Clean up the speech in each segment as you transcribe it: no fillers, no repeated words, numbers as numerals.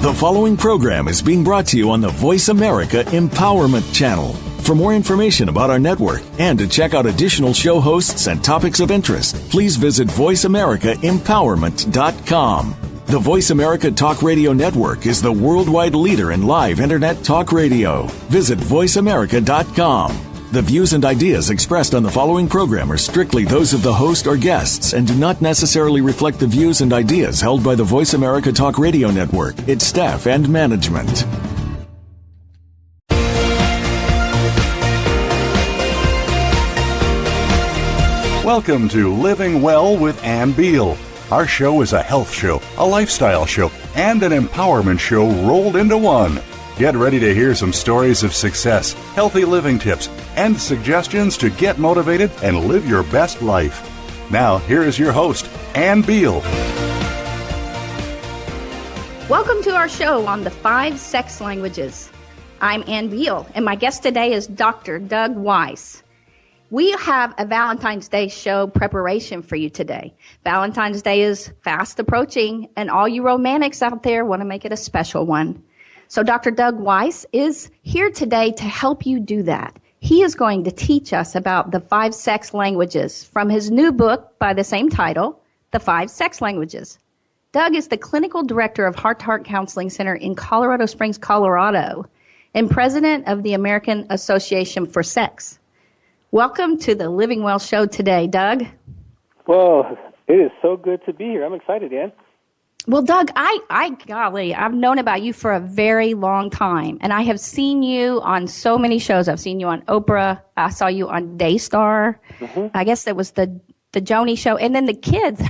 The following program is being brought to you on the Voice America Empowerment Channel. For more information about our network and to check out additional show hosts and topics of interest, please visit voiceamericaempowerment.com. The Voice America Talk Radio Network is the worldwide leader in live Internet talk radio. Visit voiceamerica.com. The views and ideas expressed on the following program are strictly those of the host or guests and do not necessarily reflect the views and ideas held by the Voice America Talk Radio Network, its staff, and management. Welcome to Living Well with Ann Beal. Our show is a health show, a lifestyle show, and an empowerment show rolled into one. Get ready to hear some stories of success, healthy living tips, and suggestions to get motivated and live your best life. Now, here is your host, Ann Beal. Welcome to our show on the 5 sex languages. I'm Ann Beal, and my guest today is Dr. Doug Weiss. We have a Valentine's Day show preparation for you today. Valentine's Day is fast approaching, and all you romantics out there want to make it a special one. So Dr. Doug Weiss is here today to help you do that. He is going to teach us about the 5 sex languages from his new book by the same title, The 5 Sex Languages. Doug is the clinical director of Heart to Heart Counseling Center in Colorado Springs, Colorado, and president of the American Association for Sex. Welcome to the Living Well show today, Doug. Well, it is so good to be here. I'm excited, Ann. Well, Doug, I've known about you for a very long time, and I have seen you on so many shows. I've seen you on Oprah. I saw you on Daystar. Mm-hmm. I guess it was the Joni show. And then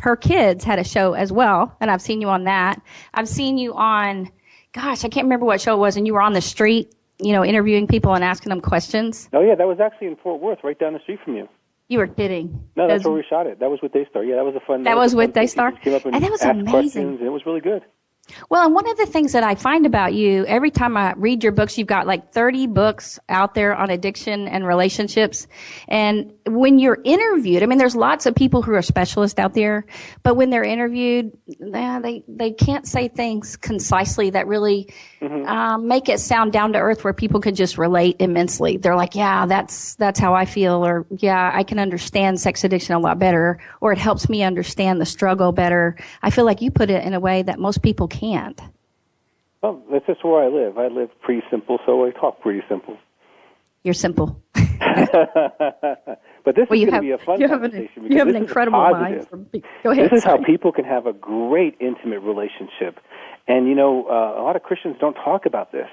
her kids had a show as well, and I've seen you on that. I've seen you on, I can't remember what show it was, and you were on the street, interviewing people and asking them questions. Oh, yeah, that was actually in Fort Worth, right down the street from you. You were kidding. No, that's where we shot it. That was with Daystar. Yeah, that was a fun. That was with Daystar? Came up and that was asked amazing. Questions, and it was really good. Well, and one of the things that I find about you, every time I read your books, you've got like 30 books out there on addiction and relationships. And when you're interviewed, there's lots of people who are specialists out there, but when they're interviewed, they can't say things concisely that really make it sound down to earth where people can just relate immensely. They're like, yeah, that's how I feel, or yeah, I can understand sex addiction a lot better, or it helps me understand the struggle better. I feel like you put it in a way that most people can't. Well, that's just where I live. I live pretty simple, so I talk pretty simple. You're simple. But this is going to be a fun conversation. You have an incredible mind. Go ahead. This is how people can have a great intimate relationship. And, a lot of Christians don't talk about this.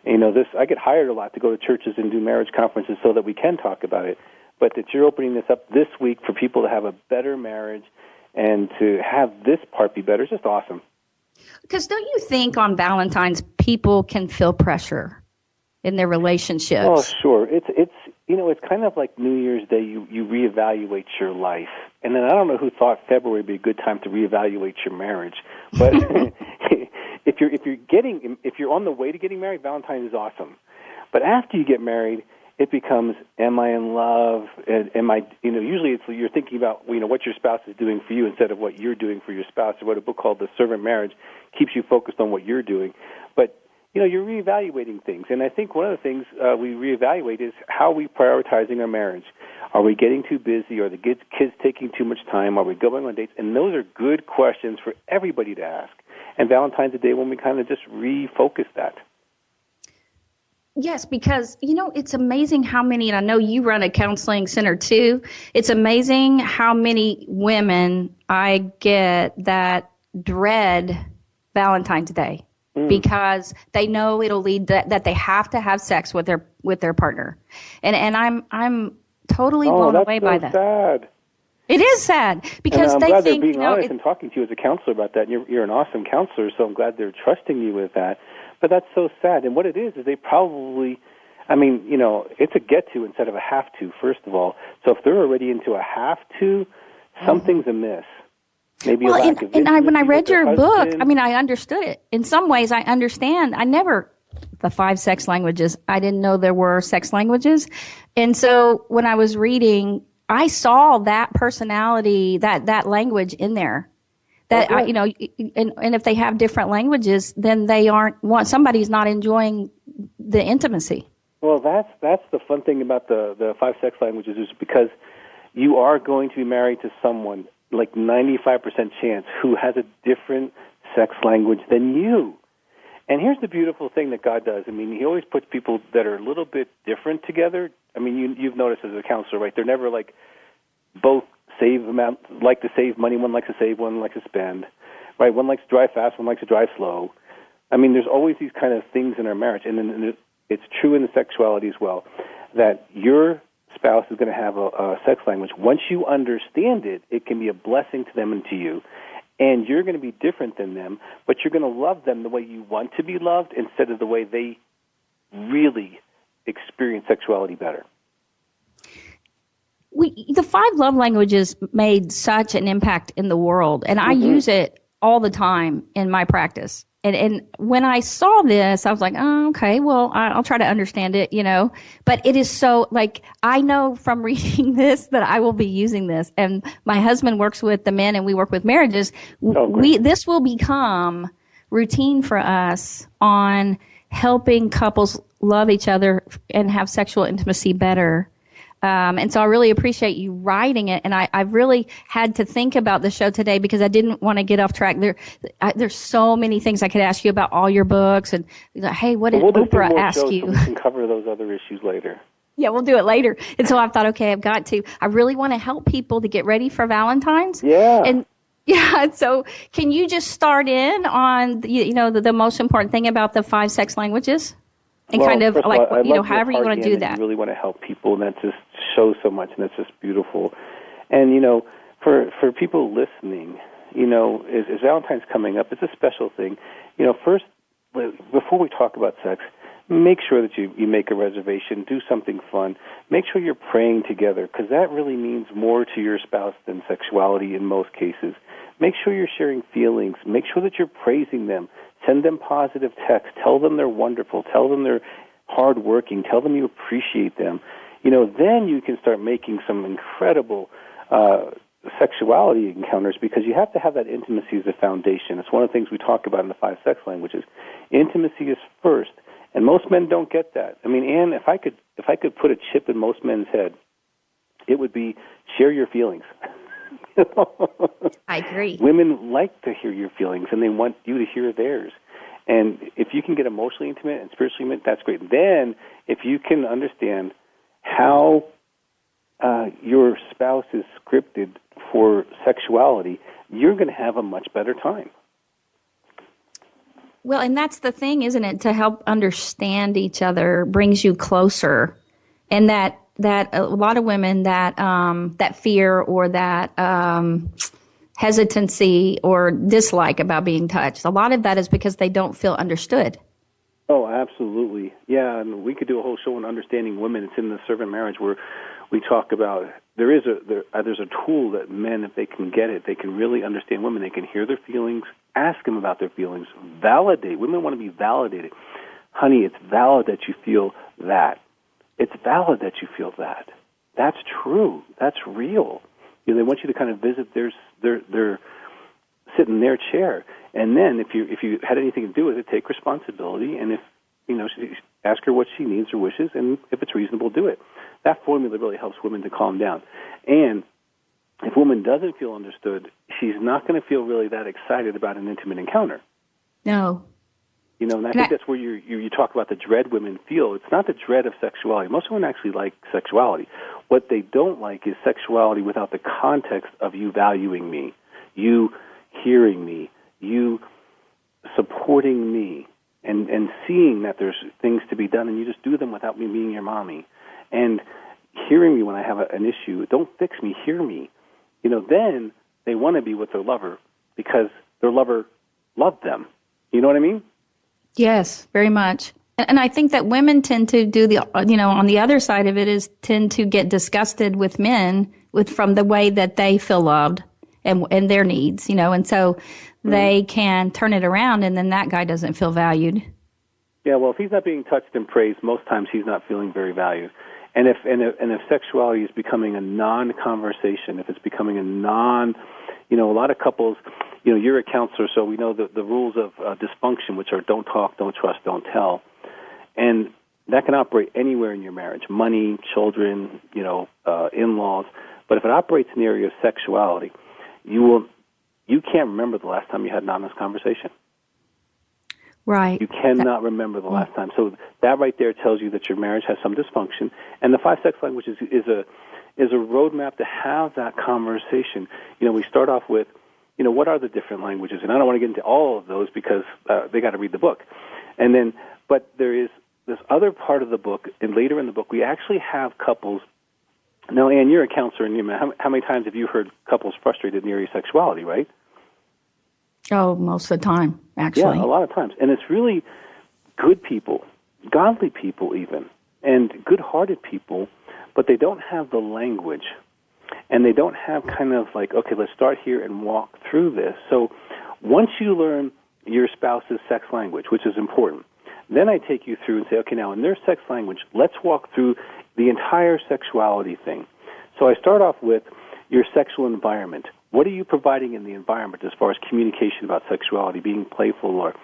I get hired a lot to go to churches and do marriage conferences so that we can talk about it. But that you're opening this up this week for people to have a better marriage and to have this part be better is just awesome. Because don't you think on Valentine's people can feel pressure in their relationships? Oh, sure. It's kind of like New Year's Day. You reevaluate your life, and then I don't know who thought February would be a good time to reevaluate your marriage. But if you're on the way to getting married, Valentine's is awesome. But after you get married, it becomes, am I in love? Am I, usually you're thinking about, what your spouse is doing for you instead of what you're doing for your spouse, or what a book called The Servant Marriage keeps you focused on what you're doing. But, you're reevaluating things. And I think one of the things we reevaluate is how are we prioritizing our marriage? Are we getting too busy? Are the kids taking too much time? Are we going on dates? And those are good questions for everybody to ask. And Valentine's Day when we kind of just refocus that. Yes, because, it's amazing how many, and I know you run a counseling center too, it's amazing how many women I get that dread Valentine's Day because they know it'll lead that they have to have sex with their partner. And I'm totally blown away by that. Sad. It is sad because and I'm they glad think, they're being honest and talking to you as a counselor about that. And you're an awesome counselor, so I'm glad they're trusting you with that. But that's so sad. And what it is they probably, it's a get to instead of a have to, first of all. So if they're already into a have to, something's amiss. Maybe a lack of intimacy when I read your book, husband. I understood it. In some ways, I understand. The 5 sex languages, I didn't know there were sex languages. And so when I was reading, I saw that personality, that language in there. That, and if they have different languages, then somebody's not enjoying the intimacy. Well, that's the fun thing about the 5 sex languages is because you are going to be married to someone, like 95% chance, who has a different sex language than you. And here's the beautiful thing that God does. I mean, he always puts people that are a little bit different together. I mean, you've noticed as a counselor, right? They're never like both like to save money. One likes to save, one likes to spend, right? One likes to drive fast, one likes to drive slow. I mean, there's always these kind of things in our marriage. And then it's true in the sexuality as well, that your spouse is going to have a sex language. Once you understand it, it can be a blessing to them and to you. And you're going to be different than them, but you're going to love them the way you want to be loved instead of the way they really experience sexuality better. The 5 love languages made such an impact in the world, and I use it all the time in my practice. And when I saw this, I was like, oh, okay, well, I'll try to understand it, But it is so, like, I know from reading this that I will be using this. And my husband works with the men and we work with marriages. This will become routine for us on helping couples love each other and have sexual intimacy better. And so I really appreciate you writing it. And I've really had to think about the show today because I didn't want to get off track. There's so many things I could ask you about all your books. And, hey, what did Oprah ask you? So we can cover those other issues later. Yeah, we'll do it later. And so I thought, okay, I've got to. I really want to help people to get ready for Valentine's. Yeah. And yeah, so can you just start in on, the most important thing about the 5 sex languages? And kind of like, however you want to do that. You really want to help people, and that just shows so much, and that's just beautiful. And, for people listening, as Valentine's coming up, it's a special thing. First, before we talk about sex, make sure that you make a reservation, do something fun. Make sure you're praying together, because that really means more to your spouse than sexuality in most cases. Make sure you're sharing feelings. Make sure that you're praising them. Send them positive texts. Tell them they're wonderful. Tell them they're hardworking. Tell them you appreciate them. Then you can start making some incredible sexuality encounters, because you have to have that intimacy as a foundation. It's one of the things we talk about in the 5 sex languages. Intimacy is first, and most men don't get that. I mean, Ann, if I could put a chip in most men's head, it would be share your feelings. I agree. Women like to hear your feelings, and they want you to hear theirs. And if you can get emotionally intimate and spiritually intimate, that's great. Then, if you can understand how your spouse is scripted for sexuality, you're going to have a much better time. Well, and that's the thing, isn't it? To help understand each other brings you closer, and that a lot of women that fear or that hesitancy or dislike about being touched, a lot of that is because they don't feel understood. Oh, absolutely. Yeah, and we could do a whole show on understanding women. It's in the Servant Marriage where we talk about there's a tool that men, if they can get it, they can really understand women. They can hear their feelings, ask them about their feelings, validate. Women want to be validated. Honey, it's valid that you feel that. It's valid that you feel that. That's true. That's real. They want you to kind of visit their sit in their chair, and then if you had anything to do with it, take responsibility. And if ask her what she needs or wishes, and if it's reasonable, do it. That formula really helps women to calm down. And if a woman doesn't feel understood, she's not going to feel really that excited about an intimate encounter. No. And I think that's where you talk about the dread women feel. It's not the dread of sexuality. Most women actually like sexuality. What they don't like is sexuality without the context of you valuing me, you hearing me, you supporting me, and seeing that there's things to be done, and you just do them without me being your mommy. And hearing me when I have an issue. Don't fix me, hear me. Then they want to be with their lover because their lover loved them. You know what I mean? Yes, very much. And I think that women tend to do on the other side of it is tend to get disgusted with men from the way that they feel loved and their needs, and so they can turn it around, and then that guy doesn't feel valued. Yeah, well, if he's not being touched and praised, most times he's not feeling very valued. And if sexuality is becoming a non-conversation, if it's becoming a lot of couples, you're a counselor, so we know the rules of dysfunction, which are don't talk, don't trust, don't tell. And that can operate anywhere in your marriage, money, children, in-laws. But if it operates in the area of sexuality, you can't remember the last time you had an honest conversation. Right. You cannot remember the last time. So that right there tells you that your marriage has some dysfunction. And the 5 sex languages is a roadmap to have that conversation. We start off with, what are the different languages? And I don't want to get into all of those because they got to read the book. And then, but there is this other part of the book, and later in the book, we actually have couples. Now, Ann, you're a counselor, and how many times have you heard couples frustrated in the area of sexuality, right? Oh, most of the time, actually. Yeah, a lot of times. And it's really good people, godly people even, and good-hearted people, but they don't have the language. And they don't have kind of like, okay, let's start here and walk through this. So once you learn your spouse's sex language, which is important, then I take you through and say, okay, now in their sex language, let's walk through the entire sexuality thing. So I start off with your sexual environment. What are you providing in the environment as far as communication about sexuality, being playful or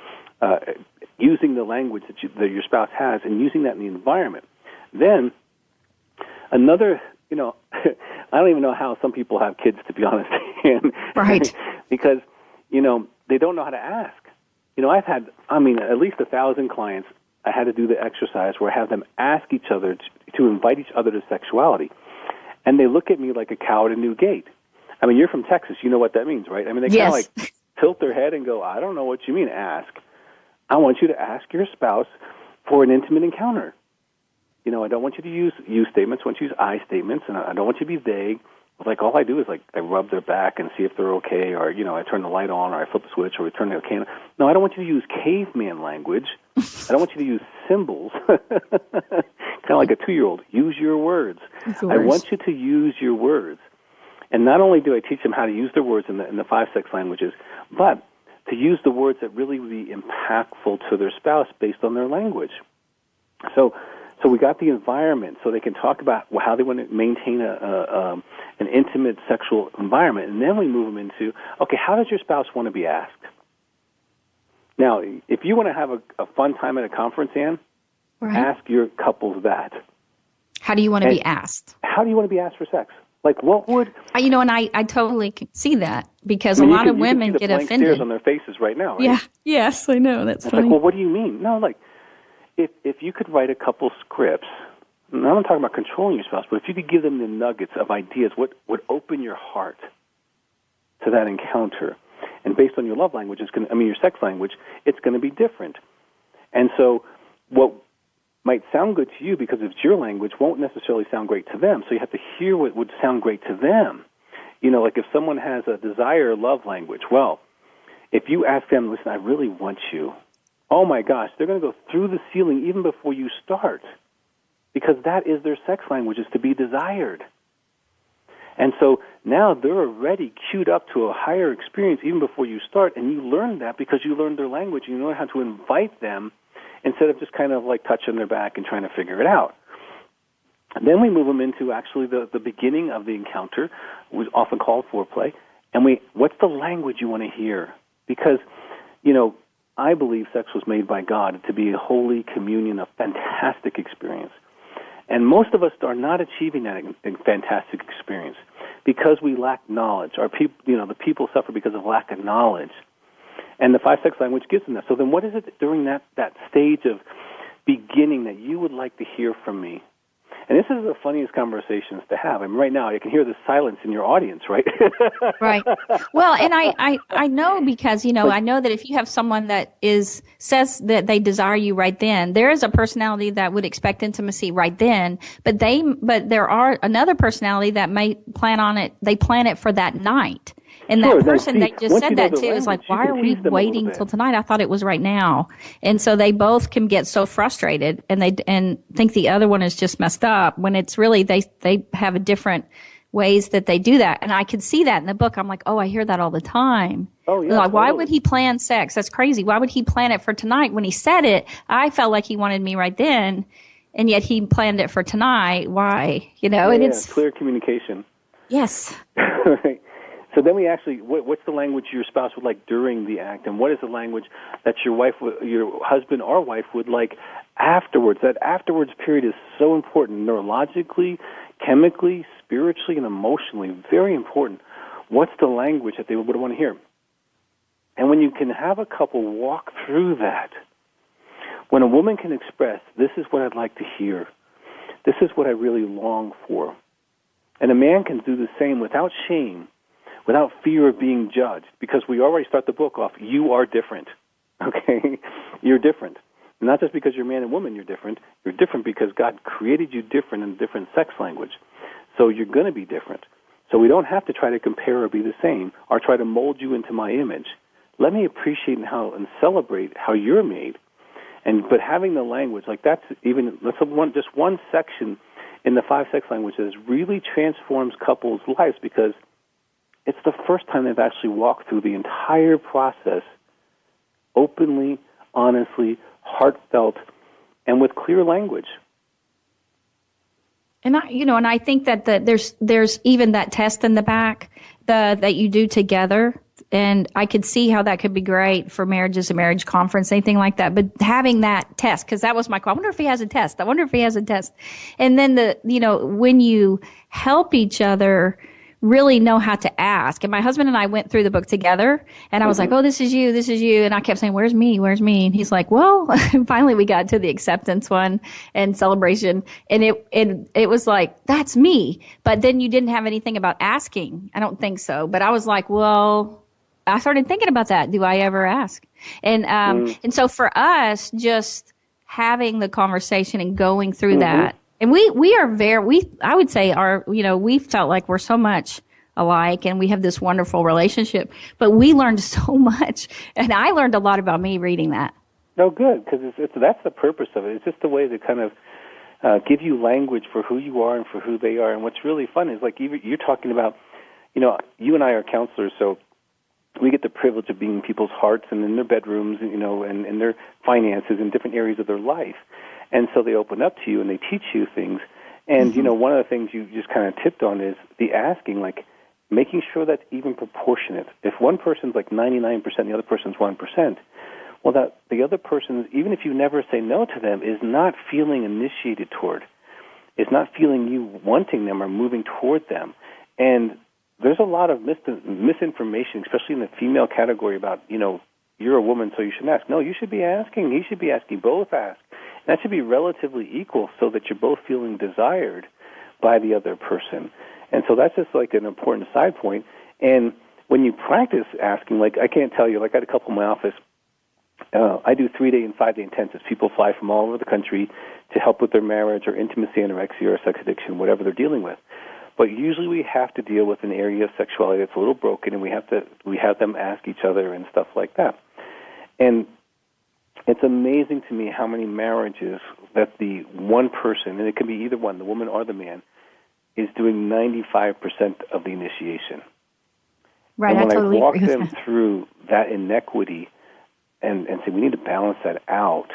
using the language that your spouse has and using that in the environment? Then another, I don't even know how some people have kids, to be honest. Right. Because, they don't know how to ask. I've had, at least 1,000 clients. I had to do the exercise where I have them ask each other to invite each other to sexuality. And they look at me like a cow at a new gate. You're from Texas. You know what that means, right? They kind of like tilt their head and go, I don't know what you mean, ask. I want you to ask your spouse for an intimate encounter. I don't want you to use you statements. I want you to use I statements, and I don't want you to be vague. Like, all I do is, I rub their back and see if they're okay, or, I turn the light on, or I flip the switch, or we turn the can on. No, I don't want you to use caveman language. I don't want you to use symbols. Kind of like a 2-year-old. Use your words. I want you to use your words. And not only do I teach them how to use their words in the 5 sex languages, but to use the words that really would be impactful to their spouse based on their language. So we got the environment, so they can talk about how they want to maintain an intimate sexual environment, and then we move them into, okay, how does your spouse want to be asked? Now, if you want to have a fun time at a conference, Ann, ask your couples that. How do you want to be asked? How do you want to be asked for sex? Like, what would... and I totally see that, because a lot of women get offended. You can see the blank stares on their faces right now, right? Yeah, yes, I know, that's funny. Like, well, what do you mean? No, if you could write a couple scripts, and I'm not talking about controlling your spouse, but if you could give them the nuggets of ideas, what would open your heart to that encounter, and based on your love language, your sex language, it's going to be different. And so what might sound good to you because it's your language won't necessarily sound great to them, so you have to hear what would sound great to them. Like if someone has a desire love language, well, if you ask them, listen, I really want you, oh my gosh, they're going to go through the ceiling even before you start, because that is their sex language, is to be desired. And so now they're already queued up to a higher experience even before you start, and you learn that because you learned their language, and you know how to invite them instead of just kind of like touching their back and trying to figure it out. And then we move them into actually the beginning of the encounter, was often called foreplay, and what's the language you want to hear? Because, I believe sex was made by God to be a holy communion, a fantastic experience. And most of us are not achieving that fantastic experience because we lack knowledge. The people suffer because of lack of knowledge. And the 5 sex language gives them that. So then what is it during that stage of beginning that you would like to hear from me? And this is the funniest conversations to have. Right now I can hear the silence in your audience, right? Right. Well, and I know because, I know that if you have someone that says that they desire you right then, there is a personality that would expect intimacy right then, but there are another personality that may plan it for that night. And that person that just said that to is like, why are we waiting till tonight? I thought it was right now. And so they both can get so frustrated and think the other one is just messed up when it's really they have a different ways that they do that. And I could see that in the book. I'm like, oh, I hear that all the time. Oh, yeah. Like, why would he plan sex? That's crazy. Why would he plan it for tonight? When he said it, I felt like he wanted me right then, and yet he planned it for tonight. Why? And it's clear communication. Yes. Right. So then we actually, what's the language your spouse would like during the act, and what is the language that your husband or wife would like afterwards? That afterwards period is so important, neurologically, chemically, spiritually, and emotionally, very important. What's the language that they would want to hear? And when you can have a couple walk through that, when a woman can express, this is what I'd like to hear, this is what I really long for, and a man can do the same without shame, without fear of being judged, because we already start the book off, you are different, okay? You're different. Not just because you're man and woman, you're different because God created you different in a different sex language. So you're going to be different. So we don't have to try to compare or be the same or try to mold you into my image. Let me appreciate and celebrate how you're made. But having the language, like that's just one section in the 5 sex languages really transforms couples' lives because it's the first time they've actually walked through the entire process openly, honestly, heartfelt, and with clear language. And I think that there's even that test in the back that you do together, and I could see how that could be great for marriages, a marriage conference, anything like that. But having that test, because that was my question. I wonder if he has a test. And then when you help each other really know how to ask. And my husband and I went through the book together, and I was like, oh, this is you. And I kept saying, where's me? And he's like, well, finally we got to the acceptance one and celebration. And it was like, that's me. But then you didn't have anything about asking. I don't think so. But I was like, well, I started thinking about that. Do I ever ask? And so for us, just having the conversation and going through that, and we are I would say we felt like we're so much alike and we have this wonderful relationship, but we learned so much, and I learned a lot about me reading that. No, good, because that's the purpose of it. It's just a way to kind of give you language for who you are and for who they are. And what's really fun is like you're talking about, you and I are counselors, so we get the privilege of being in people's hearts and in their bedrooms, and in their finances and different areas of their life. And so they open up to you and they teach you things. And, one of the things you just kind of tipped on is the asking, like making sure that's even proportionate. If one person's like 99%, the other person's 1%, well, that the other person, even if you never say no to them, is not feeling initiated toward, is not feeling you wanting them or moving toward them. And there's a lot of misinformation, especially in the female category about, you're a woman, so you shouldn't ask. No, you should be asking. He should be asking. Both ask. That should be relatively equal so that you're both feeling desired by the other person. And so that's just like an important side point. And when you practice asking, like I can't tell you, like I had a couple in my office, I do 3-day and 5-day intensives. People fly from all over the country to help with their marriage or intimacy, anorexia, or sex addiction, whatever they're dealing with. But usually we have to deal with an area of sexuality that's a little broken, and we have them ask each other and stuff like that. And it's amazing to me how many marriages that the one person, and it can be either one, the woman or the man, is doing 95% of the initiation. Right, and when I totally walk agree with them that. through that inequity and say we need to balance that out,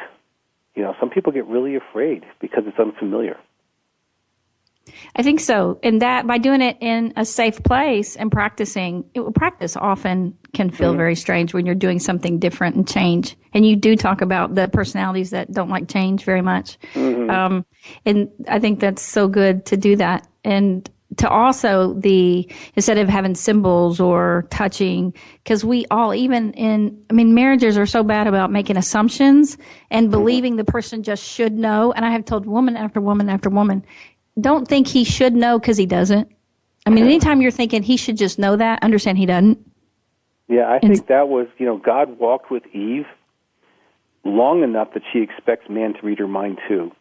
some people get really afraid because it's unfamiliar. I think so. And that by doing it in a safe place and practice often can feel very strange when you're doing something different and change. And you do talk about the personalities that don't like change very much. And I think that's so good to do that. And to also instead of having symbols or touching, because we all, marriages are so bad about making assumptions and believing the person just should know. And I have told woman after woman after woman, don't think he should know because he doesn't. Anytime you're thinking he should just know that, understand he doesn't. Yeah, I think that was, God walked with Eve long enough that she expects man to read her mind too.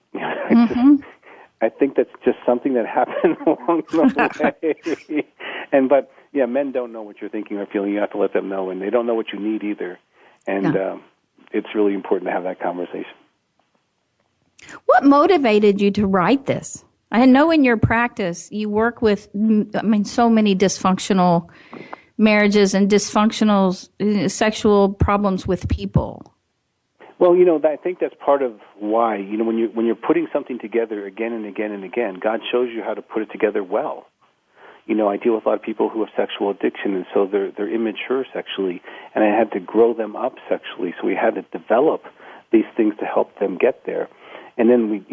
I think that's just something that happened along the way. But men don't know what you're thinking or feeling. You have to let them know, and they don't know what you need either. And it's really important to have that conversation. What motivated you to write this? I know in your practice you work with, so many dysfunctional marriages and dysfunctional sexual problems with people. Well, I think that's part of why, when you're putting something together again and again and again, God shows you how to put it together well. I deal with a lot of people who have sexual addiction, and so they're immature sexually, and I had to grow them up sexually. So we had to develop these things to help them get there. And then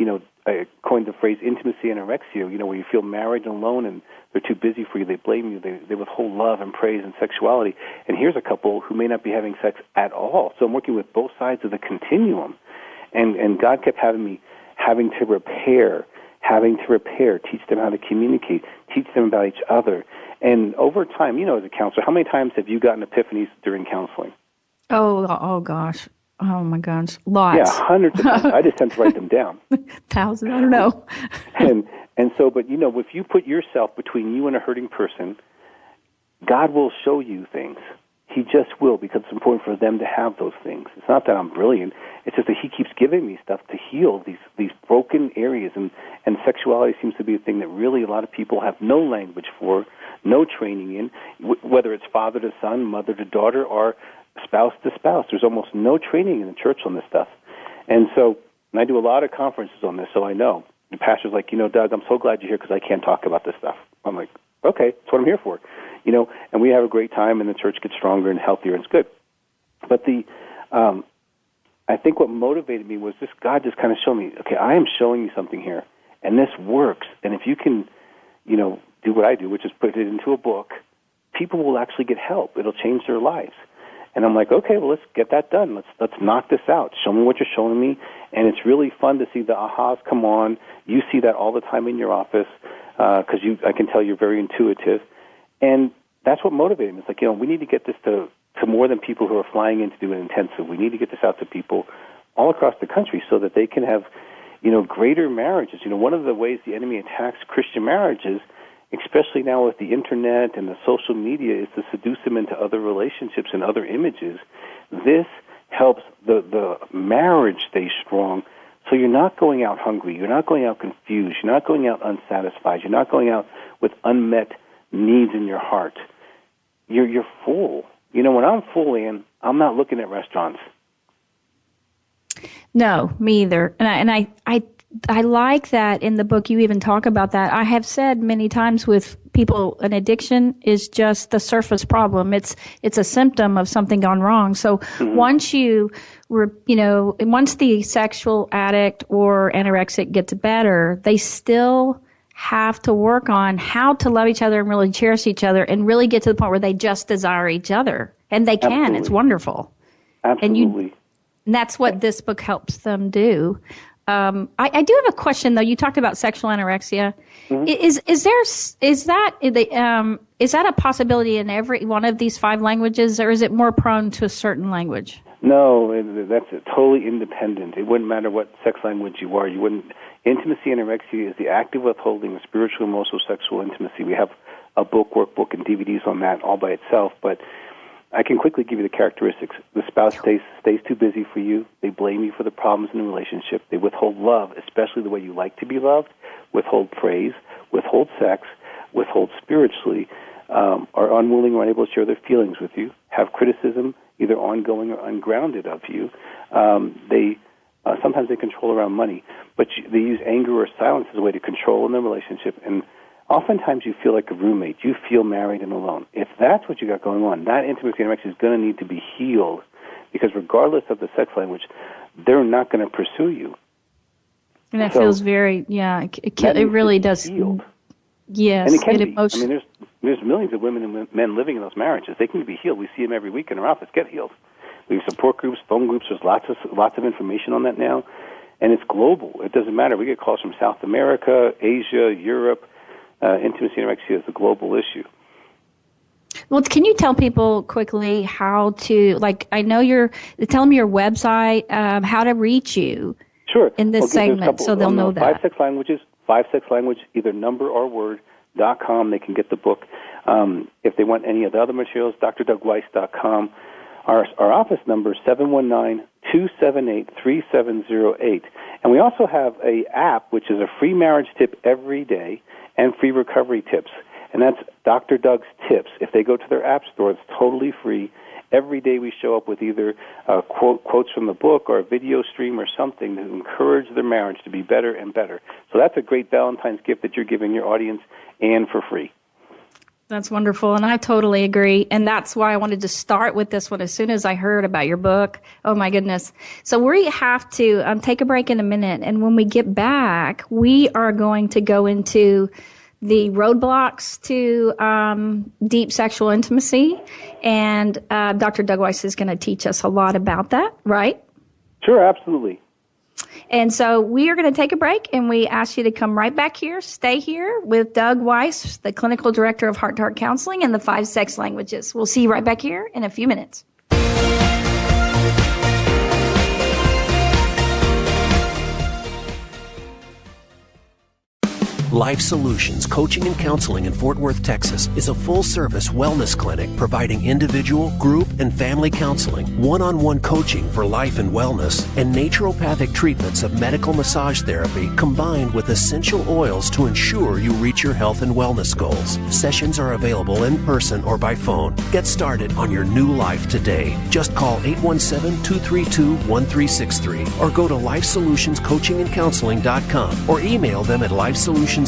I coined the phrase intimacy anorexia, where you feel married and alone and they're too busy for you, they blame you, they withhold love and praise and sexuality. And here's a couple who may not be having sex at all. So I'm working with both sides of the continuum. And God kept having me having to repair, teach them how to communicate, teach them about each other. And over time, as a counselor, how many times have you gotten epiphanies during counseling? Oh gosh. Oh, my gosh. Lots. Yeah, hundreds of times. I just tend to write them down. 1,000, I don't know. And so, but, if you put yourself between you and a hurting person, God will show you things. He just will, because it's important for them to have those things. It's not that I'm brilliant. It's just that He keeps giving me stuff to heal these broken areas. And sexuality seems to be a thing that really a lot of people have no language for, no training in, whether it's father to son, mother to daughter, or spouse to spouse. There's almost no training in the church on this stuff. And so, and I do a lot of conferences on this, so I know. The pastor's like, Doug, I'm so glad you're here because I can't talk about this stuff. I'm like, okay, that's what I'm here for. And we have a great time, and the church gets stronger and healthier, and it's good. But I think what motivated me was this: God just kind of showed me, okay, I am showing you something here, and this works. And if you can, do what I do, which is put it into a book, people will actually get help. It'll change their lives. And I'm like, okay, well, let's get that done. Let's knock this out. Show me what you're showing me. And it's really fun to see the ahas come on. You see that all the time in your office because I can tell you're very intuitive. And that's what motivated me. It's like, we need to get this to more than people who are flying in to do an intensive. We need to get this out to people all across the country so that they can have, greater marriages. One of the ways the enemy attacks Christian marriages, especially now with the internet and the social media, is to seduce them into other relationships and other images. This helps the marriage stay strong, so you're not going out hungry, you're not going out confused, you're not going out unsatisfied, you're not going out with unmet needs in your heart. You're full. When I'm full, Ann, I'm not looking at restaurants. No, me either. And I like that in the book you even talk about that. I have said many times with people, an addiction is just the surface problem. It's a symptom of something gone wrong. So once once the sexual addict or anorexic gets better, they still have to work on how to love each other and really cherish each other and really get to the point where they just desire each other. And they can. Absolutely. It's wonderful. Absolutely. And that's what this book helps them do. I do have a question though. You talked about sexual anorexia. Mm-hmm. Is that a possibility in every one of these 5 languages, or is it more prone to a certain language? No, that's totally independent. It wouldn't matter what sex language you are. Intimacy anorexia is the active withholding of spiritual, emotional, sexual intimacy. We have a book, workbook, and DVDs on that all by itself, but I can quickly give you the characteristics. The spouse stays too busy for you. They blame you for the problems in the relationship. They withhold love, especially the way you like to be loved, withhold praise, withhold sex, withhold spiritually, are unwilling or unable to share their feelings with you, have criticism, either ongoing or ungrounded of you. Sometimes they control around money, but they use anger or silence as a way to control in the relationship, and oftentimes you feel like a roommate. You feel married and alone. If that's what you got going on, that intimacy anorexia is going to need to be healed, because regardless of the sex language, they're not going to pursue you. And that feels very, it really does. Healed. Yes. And it can be. I mean, there's millions of women and men living in those marriages. They can be healed. We see them every week in our office get healed. We have support groups, phone groups. There's lots of information on that now, and it's global. It doesn't matter. We get calls from South America, Asia, Europe. Intimacy anorexia is a global issue. Well, can you tell people quickly how to, I know tell them your website, how to reach you. Sure. In this segment, so they'll know that. 5 sex language, either number or word.com. They can get the book. If they want any of the other materials, drdougweiss.com. Our office number is 719-278-3708. And we also have a app, which is a free marriage tip every day and free recovery tips. And that's Dr. Doug's Tips. If they go to their app store, it's totally free. Every day we show up with either quotes from the book or a video stream or something to encourage their marriage to be better and better. So that's a great Valentine's gift that you're giving your audience, and for free. That's wonderful, and I totally agree. And that's why I wanted to start with this one as soon as I heard about your book. Oh, my goodness. So we have to take a break in a minute, and when we get back, we are going to go into the roadblocks to deep sexual intimacy, and Dr. Doug Weiss is going to teach us a lot about that, right? Sure, absolutely. And so we are going to take a break, and we ask you to come right back here, stay here with Doug Weiss, the Clinical Director of Heart to Heart Counseling and the 5 Sex Languages. We'll see you right back here in a few minutes. Life Solutions Coaching and Counseling in Fort Worth, Texas is a full-service wellness clinic providing individual, group, and family counseling, one-on-one coaching for life and wellness, and naturopathic treatments of medical massage therapy combined with essential oils to ensure you reach your health and wellness goals. Sessions are available in person or by phone. Get started on your new life today. Just call 817-232-1363 or go to LifeSolutionsCoachingandCounseling.com or email them at lifesolutionscc@yahoo.com.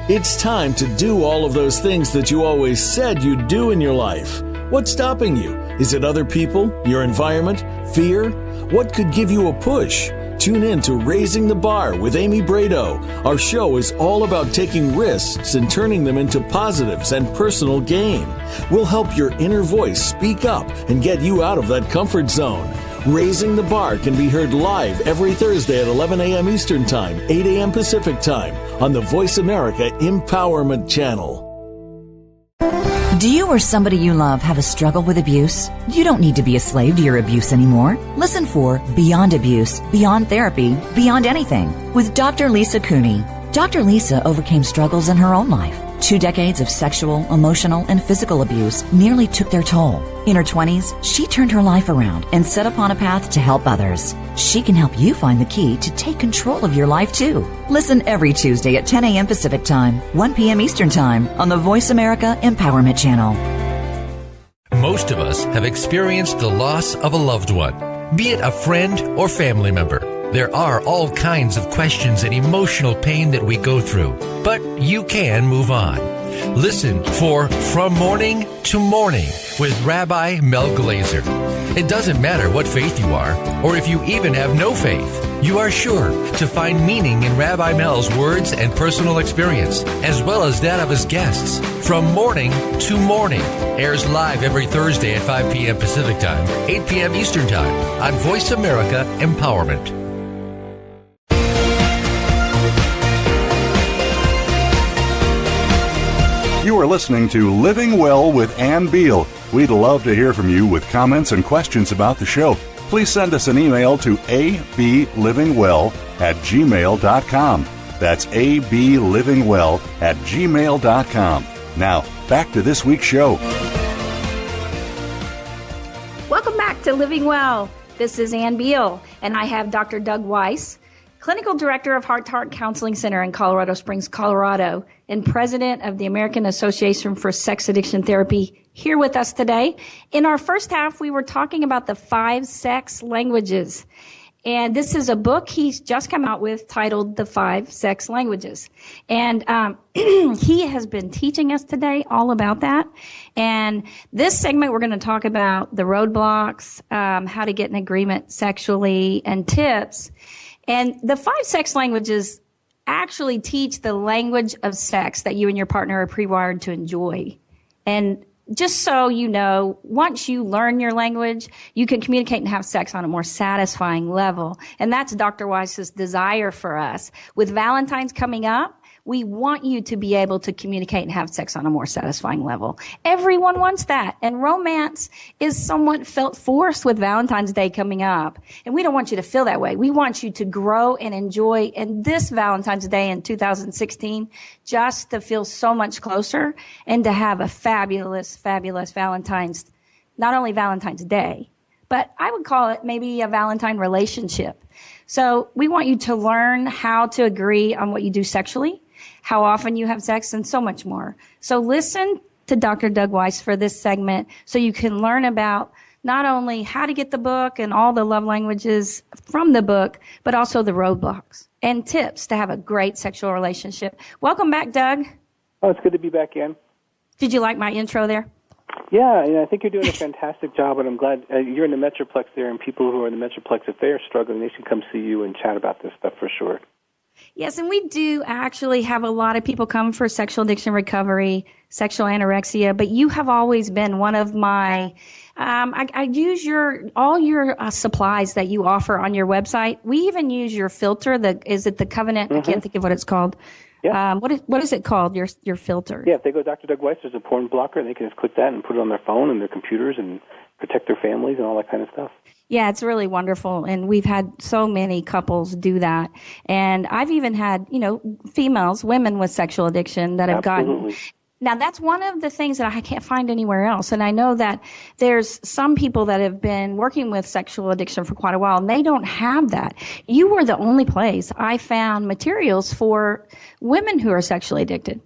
It's time to do all of those things that you always said you'd do in your life. What's stopping you? Is it other people, your environment, fear? What could give you a push? Tune in to Raising the Bar with Amy Brado. Our show is all about taking risks and turning them into positives and personal gain. We'll help your inner voice speak up and get you out of that comfort zone. Raising the Bar can be heard live every Thursday at 11 a.m. Eastern Time, 8 a.m. Pacific Time on the Voice America Empowerment Channel. Do you or somebody you love have a struggle with abuse? You don't need to be a slave to your abuse anymore. Listen for Beyond Abuse, Beyond Therapy, Beyond Anything with Dr. Lisa Cooney. Dr. Lisa overcame struggles in her own life. 2 decades of sexual, emotional, and physical abuse nearly took their toll. In her 20s, she turned her life around and set upon a path to help others. She can help you find the key to take control of your life, too. Listen every Tuesday at 10 a.m. Pacific Time, 1 p.m. Eastern Time on the Voice America Empowerment Channel. Most of us have experienced the loss of a loved one, be it a friend or family member. There are all kinds of questions and emotional pain that we go through, but you can move on. Listen for From Morning to Morning with Rabbi Mel Glazer. It doesn't matter what faith you are, or if you even have no faith. You are sure to find meaning in Rabbi Mel's words and personal experience, as well as that of his guests. From Morning to Morning airs live every Thursday at 5 p.m. Pacific Time, 8 p.m. Eastern Time on Voice America Empowerment. You are listening to Living Well with Ann Beal. We'd love to hear from you with comments and questions about the show. Please send us an email to ablivingwell@gmail.com. That's ablivingwell@gmail.com. Now, back to this week's show. Welcome back to Living Well. This is Ann Beal, and I have Dr. Doug Weiss, Clinical Director of Heart to Heart Counseling Center in Colorado Springs, Colorado, and President of the American Association for Sex Addiction Therapy, here with us today. In our first half, we were talking about the 5 sex languages. And this is a book he's just come out with titled The 5 Sex Languages. And he has been teaching us today all about that. And this segment, we're going to talk about the roadblocks, how to get an agreement sexually, and tips. And the 5 sex languages actually teach the language of sex that you and your partner are pre-wired to enjoy. And just so you know, once you learn your language, you can communicate and have sex on a more satisfying level. And that's Dr. Weiss's desire for us. With Valentines coming up, we want you to be able to communicate and have sex on a more satisfying level. Everyone wants that. And romance is somewhat felt forced with Valentine's Day coming up. And we don't want you to feel that way. We want you to grow and enjoy in this Valentine's Day in 2016 just to feel so much closer and to have a fabulous, fabulous Valentine's, not only Valentine's Day, but I would call it maybe a Valentine relationship. So we want you to learn how to agree on what you do sexually, how often you have sex, and so much more. So listen to Dr. Doug Weiss for this segment so you can learn about not only how to get the book and all the love languages from the book, but also the roadblocks and tips to have a great sexual relationship. Welcome back, Doug. Oh, it's good to be back, Ann. Did you like my intro there? Yeah, and I think you're doing a fantastic job, and I'm glad you're in the Metroplex there, and people who are in the Metroplex, if they are struggling, they should come see you and chat about this stuff for sure. Yes, and we do actually have a lot of people come for sexual addiction recovery, sexual anorexia, but you have always been one of my, I use all your supplies that you offer on your website. We even use your filter, is it the Covenant? I can't think of what it's called. Yeah. What is it called, your filter? Yeah, if they go Dr. Doug Weiss, there's a porn blocker, and they can just click that and put it on their phone and their computers and protect their families and all that kind of stuff. Yeah, it's really wonderful, and we've had so many couples do that. And I've even had, women with sexual addiction that have Absolutely. gotten. Now, that's one of the things that I can't find anywhere else. And I know that there's some people that have been working with sexual addiction for quite a while, and they don't have that. You were the only place I found materials for women who are sexually addicted.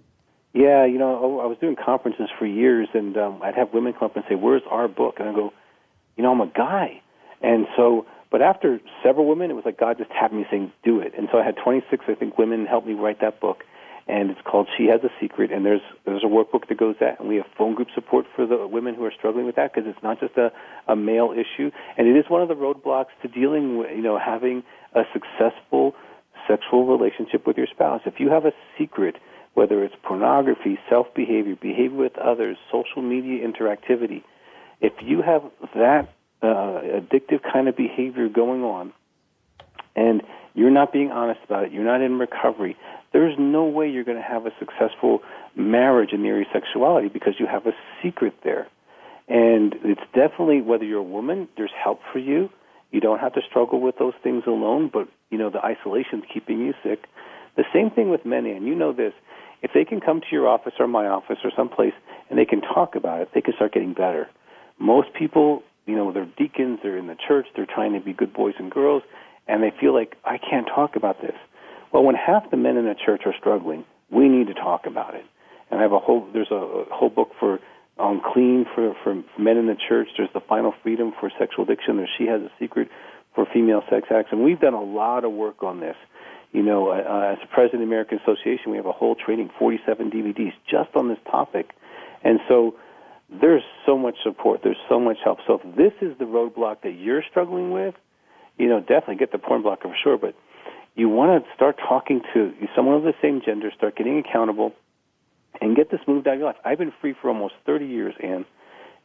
Yeah, I was doing conferences for years, and I'd have women come up and say, "Where's our book?" And I go, I'm a guy. And so, but after several women, it was like God just tapped me saying, do it. And so I had 26, I think, women help me write that book. And it's called She Has a Secret, and there's a workbook that goes that, and we have phone group support for the women who are struggling with that, because it's not just a male issue, and it is one of the roadblocks to dealing with, having a successful sexual relationship with your spouse. If you have a secret, whether it's pornography, self-behavior, behavior with others, social media interactivity, if you have that addictive kind of behavior going on, and you're not being honest about it, you're not in recovery, there's no way you're going to have a successful marriage in the area of sexuality, because you have a secret there. And it's definitely, whether you're a woman, there's help for you. You don't have to struggle with those things alone, but, the isolation's keeping you sick. The same thing with men, and you know this. If they can come to your office or my office or someplace and they can talk about it, they can start getting better. Most people, they're deacons, they're in the church, they're trying to be good boys and girls, and they feel like, I can't talk about this. Well, when half the men in the church are struggling, we need to talk about it. And there's a whole book on clean for men in the church. There's the Final Freedom for Sexual Addiction. There's She Has a Secret for female sex acts. And we've done a lot of work on this. As the president of the American Association, we have a whole training, 47 DVDs just on this topic. And so there's so much support. There's so much help. So if this is the roadblock that you're struggling with, definitely get the porn blocker for sure. But you want to start talking to someone of the same gender, start getting accountable, and get this moved out of your life. I've been free for almost 30 years, Ann,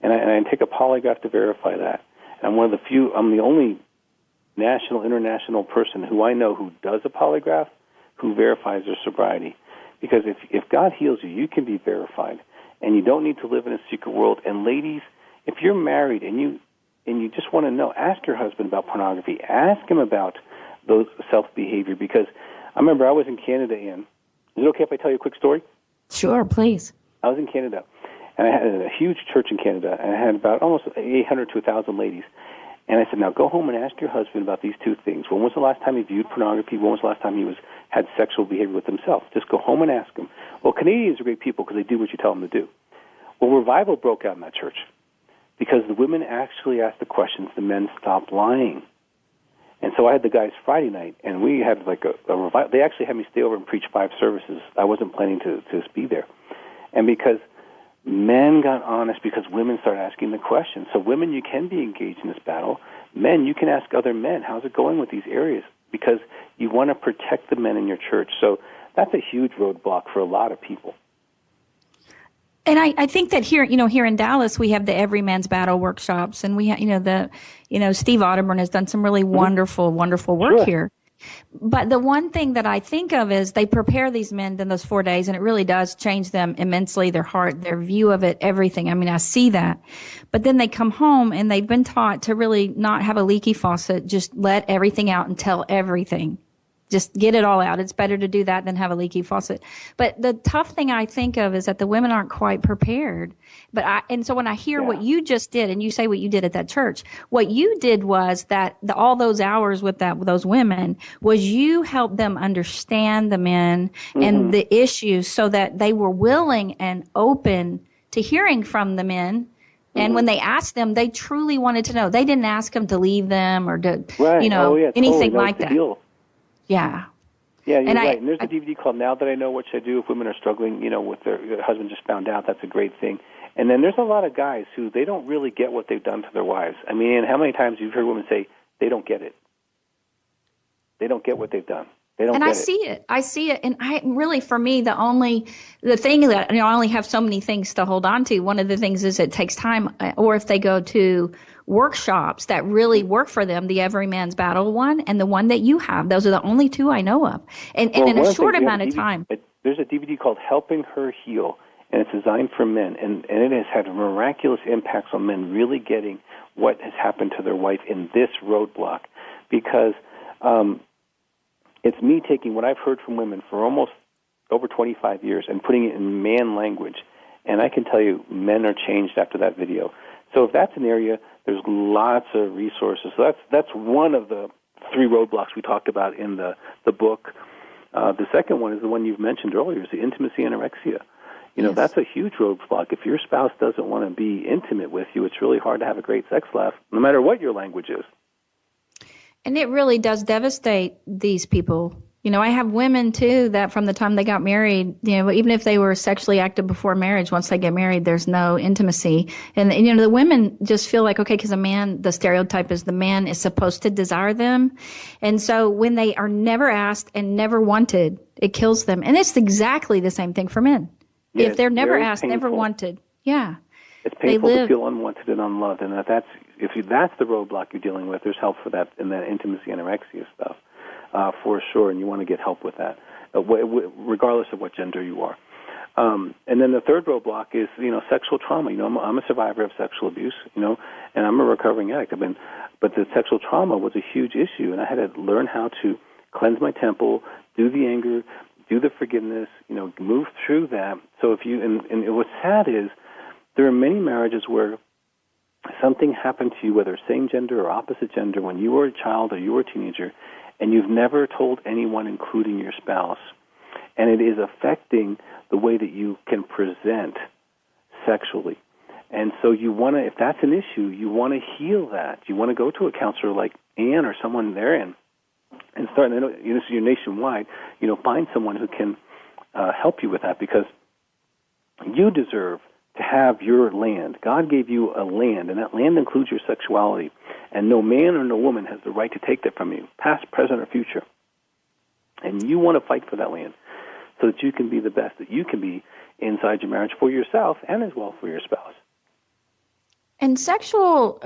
and I take a polygraph to verify that. And I'm the only national, international person who I know who does a polygraph, who verifies their sobriety. Because if God heals you, you can be verified, and you don't need to live in a secret world. And ladies, if you're married and you just want to know, ask your husband about pornography. Ask him about those self-behavior, because I remember I was in Canada, Ann. Is it okay if I tell you a quick story? Sure, please. I was in Canada, and I had a huge church in Canada, and I had about almost 800 to 1,000 ladies. And I said, now go home and ask your husband about these two things. When was the last time he viewed pornography? When was the last time he had sexual behavior with himself? Just go home and ask him. Well, Canadians are great people because they do what you tell them to do. Well, revival broke out in that church because the women actually asked the questions. The men stopped lying. And so I had the guys Friday night, and we had like a revival. They actually had me stay over and preach 5 services. I wasn't planning to be there. And because men got honest, because women started asking the questions. So women, you can be engaged in this battle. Men, you can ask other men, how's it going with these areas? Because you want to protect the men in your church. So that's a huge roadblock for a lot of people. And I think that here in Dallas, we have the Every Man's Battle workshops, and we have, Steve Otterburn has done some really wonderful, wonderful work here. But the one thing that I think of is they prepare these men in those 4 days, and it really does change them immensely, their heart, their view of it, everything. I mean, I see that. But then they come home and they've been taught to really not have a leaky faucet, just let everything out and tell everything. Just get it all out. It's better to do that than have a leaky faucet. But the tough thing I think of is that the women aren't quite prepared. And so when I hear what you just did, and you say what you did at that church, what you did was that all those hours with those women was you helped them understand the men and the issues so that they were willing and open to hearing from the men And when they asked them, they truly wanted to know. They didn't ask them to leave them or to, right. anything No, like that. Deal. Yeah. Yeah, you're right. And there's a DVD called Now That I Know What Should I Do If Women Are Struggling, with their husband just found out. That's a great thing. And then there's a lot of guys who they don't really get what they've done to their wives. I mean, how many times you've heard women say they don't get it? They don't get what they've done. They don't get it. I see it. And I really, for me, the thing that, I only have so many things to hold on to. One of the things is it takes time, or if they go to workshops that really work for them, the Every Man's Battle one and the one that you have. Those are the only two I know of. And in a short amount of time. There's a DVD called Helping Her Heal, and it's designed for men. And it has had miraculous impacts on men really getting what has happened to their wife in this roadblock. Because it's me taking what I've heard from women for almost over 25 years and putting it in man language. And I can tell you, men are changed after that video. So if that's an area, there's lots of resources. So that's one of the 3 roadblocks we talked about in the book. The second one is the one you've mentioned earlier, is the intimacy anorexia. Yes. That's a huge roadblock. If your spouse doesn't want to be intimate with you, it's really hard to have a great sex life, no matter what your language is. And it really does devastate these people. I have women, too, that from the time they got married, even if they were sexually active before marriage, once they get married, there's no intimacy. And the women just feel like, okay, because the stereotype is the man is supposed to desire them. And so when they are never asked and never wanted, it kills them. And it's exactly the same thing for men. Yeah, if they're never asked, painful. never wanted, it's painful to feel unwanted and unloved. And that's the roadblock you're dealing with, there's help for that in that intimacy anorexia stuff. For sure, and you want to get help with that, regardless of what gender you are. And then the third roadblock is, sexual trauma. I'm a survivor of sexual abuse, and I'm a recovering addict. But the sexual trauma was a huge issue, and I had to learn how to cleanse my temple, do the anger, do the forgiveness, move through that. So and what's sad is there are many marriages where something happened to you, whether same gender or opposite gender, when you were a child or you were a teenager, and you've never told anyone, including your spouse. And it is affecting the way that you can present sexually. And so you want to, if that's an issue, you want to heal that. You want to go to a counselor like Ann or someone therein and start, and you're nationwide, find someone who can help you with that, because you deserve to have your land. God gave you a land, and that land includes your sexuality. And no man or no woman has the right to take that from you, past, present, or future. And you want to fight for that land so that you can be the best that you can be inside your marriage for yourself and as well for your spouse. And sexual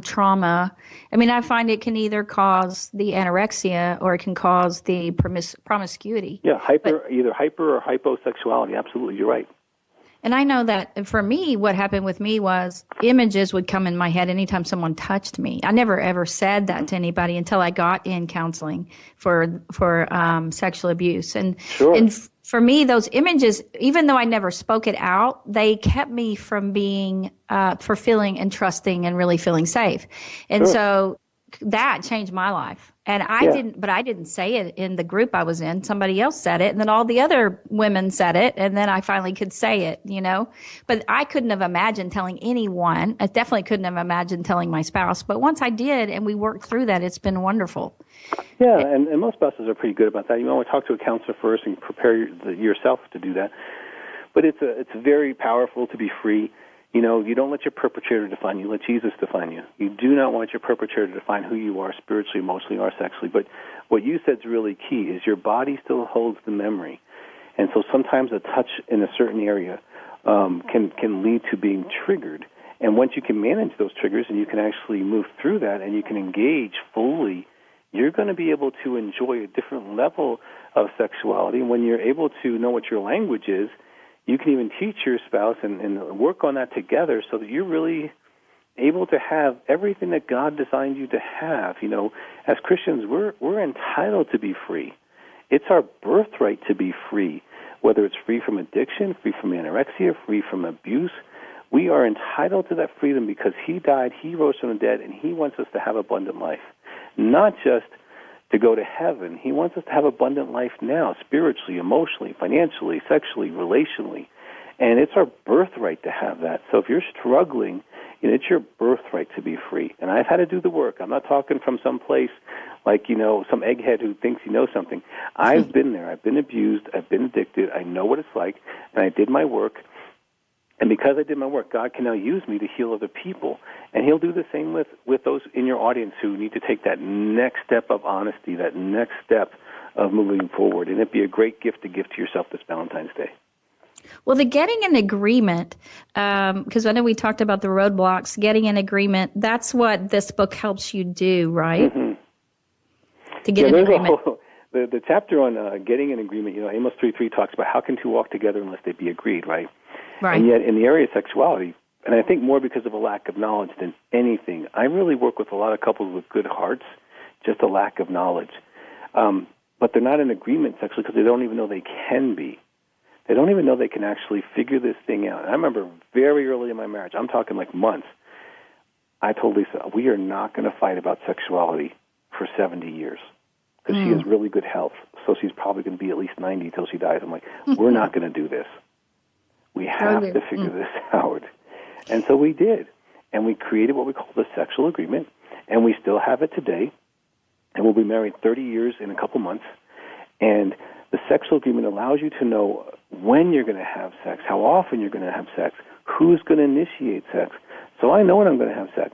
trauma, I find it can either cause the anorexia or it can cause the promiscuity. Yeah, either hyper or hyposexuality. Absolutely, you're right. And I know that for me, what happened with me was images would come in my head anytime someone touched me. I never ever said that to anybody until I got in counseling for sexual abuse. And sure. And for me, those images, even though I never spoke it out, they kept me from being fulfilling and trusting and really feeling safe. And sure. So that changed my life. And I didn't say it in the group I was in. Somebody else said it, and then all the other women said it, and then I finally could say it, But I couldn't have imagined telling anyone. I definitely couldn't have imagined telling my spouse. But once I did, and we worked through that, it's been wonderful. Yeah, and most spouses are pretty good about that. You want to talk to a counselor first and prepare yourself to do that. But it's very powerful to be free. You don't let your perpetrator define you. Let Jesus define you. You do not want your perpetrator to define who you are spiritually, emotionally, or sexually. But what you said is really key, is your body still holds the memory. And so sometimes a touch in a certain area can lead to being triggered. And once you can manage those triggers and you can actually move through that and you can engage fully, you're going to be able to enjoy a different level of sexuality. And when you're able to know what your language is, you can even teach your spouse and work on that together so that you're really able to have everything that God designed you to have. As Christians, we're entitled to be free. It's our birthright to be free, whether it's free from addiction, free from anorexia, free from abuse. We are entitled to that freedom because He died, He rose from the dead, and He wants us to have abundant life. Not just to go to heaven. He wants us to have abundant life now, spiritually, emotionally, financially, sexually, relationally. And it's our birthright to have that. So if you're struggling It's your birthright to be free. And I've had to do the work. I'm not talking from some place like, some egghead who thinks he knows something. I've been there. I've been abused. I've been addicted. I know what it's like, and I did my work. And because I did my work, God can now use me to heal other people. And he'll do the same with those in your audience who need to take that next step of honesty, that next step of moving forward. And it'd be a great gift to give to yourself this Valentine's Day. Well, the getting an agreement, because I know we talked about the roadblocks, getting an agreement, that's what this book helps you do, right? Mm-hmm. To get an agreement. The chapter on getting an agreement, Amos 3:3 talks about how can two walk together unless they be agreed, right? Right. And yet in the area of sexuality, and I think more because of a lack of knowledge than anything, I really work with a lot of couples with good hearts, just a lack of knowledge. But they're not in agreement sexually because they don't even know they can be. They don't even know they can actually figure this thing out. And I remember very early in my marriage, I'm talking like months, I told Lisa, we are not going to fight about sexuality for 70 years because she has really good health, so she's probably going to be at least 90 until she dies. I'm like, we're not going to do this. We have to figure this out. And so we did. And we created what we call the sexual agreement, and we still have it today. And we'll be married 30 years in a couple months. And the sexual agreement allows you to know when you're going to have sex, how often you're going to have sex, who's going to initiate sex. So I know when I'm going to have sex.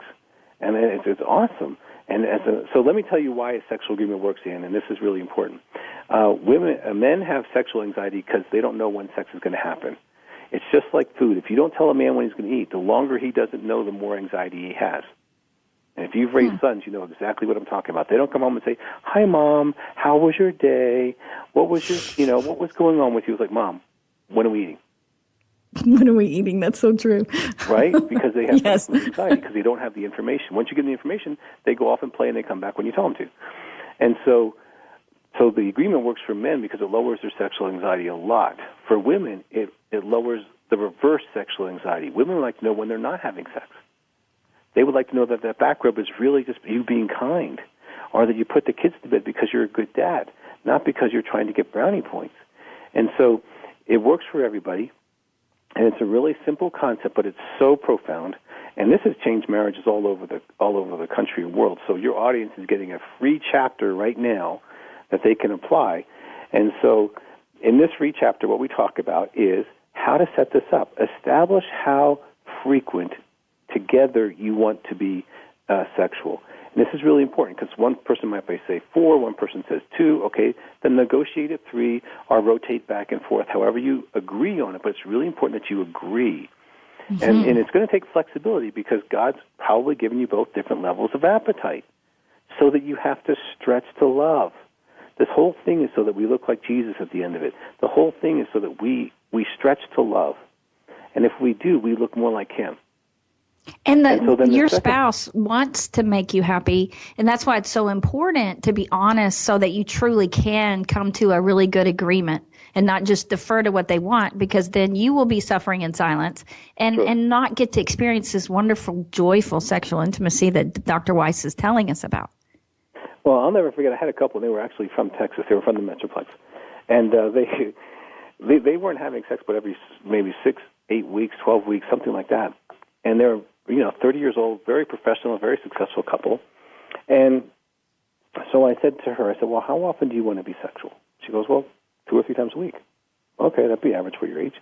And it's awesome. And so let me tell you why a sexual agreement works, Ann, and this is really important. Men have sexual anxiety because they don't know when sex is going to happen. It's just like food. If you don't tell a man when he's going to eat, the longer he doesn't know, the more anxiety he has. And if you've raised sons, you know exactly what I'm talking about. They don't come home and say, "Hi, Mom, how was your day? What was what was going on with you?" It's like, "Mom, when are we eating?" When are we eating? That's so true. Right? Because they have anxiety because they don't have the information. Once you give them the information, they go off and play and they come back when you tell them to. And so the agreement works for men because it lowers their sexual anxiety a lot. For women, it lowers the reverse sexual anxiety. Women like to know when they're not having sex. They would like to know that that back rub is really just you being kind, or that you put the kids to bed because you're a good dad, not because you're trying to get brownie points. And so it works for everybody, and it's a really simple concept, but it's so profound. And this has changed marriages all over the country and world. So your audience is getting a free chapter right now that they can apply. And so in this free chapter, what we talk about is how to set this up. Establish how frequent together you want to be sexual. And this is really important because one person might say 4, one person says 2. Okay, then negotiate at 3 or rotate back and forth, however you agree on it. But it's really important that you agree. Mm-hmm. And it's going to take flexibility because God's probably given you both different levels of appetite so that you have to stretch to love. This whole thing is so that we look like Jesus at the end of it. The whole thing is so that we stretch to love. And if we do, we look more like Him. And your spouse wants to make you happy, and that's why it's so important to be honest so that you truly can come to a really good agreement and not just defer to what they want, because then you will be suffering in silence and not get to experience this wonderful, joyful sexual intimacy that Dr. Weiss is telling us about. Well, I'll never forget, I had a couple, and they were actually from Texas. They were from the Metroplex. And they weren't having sex but every maybe 6, 8 weeks, 12 weeks, something like that. And they're 30 years old, very professional, very successful couple. And so I said to her, well, how often do you want to be sexual? She goes, well, 2 or 3 times a week. Okay, that'd be average for your age.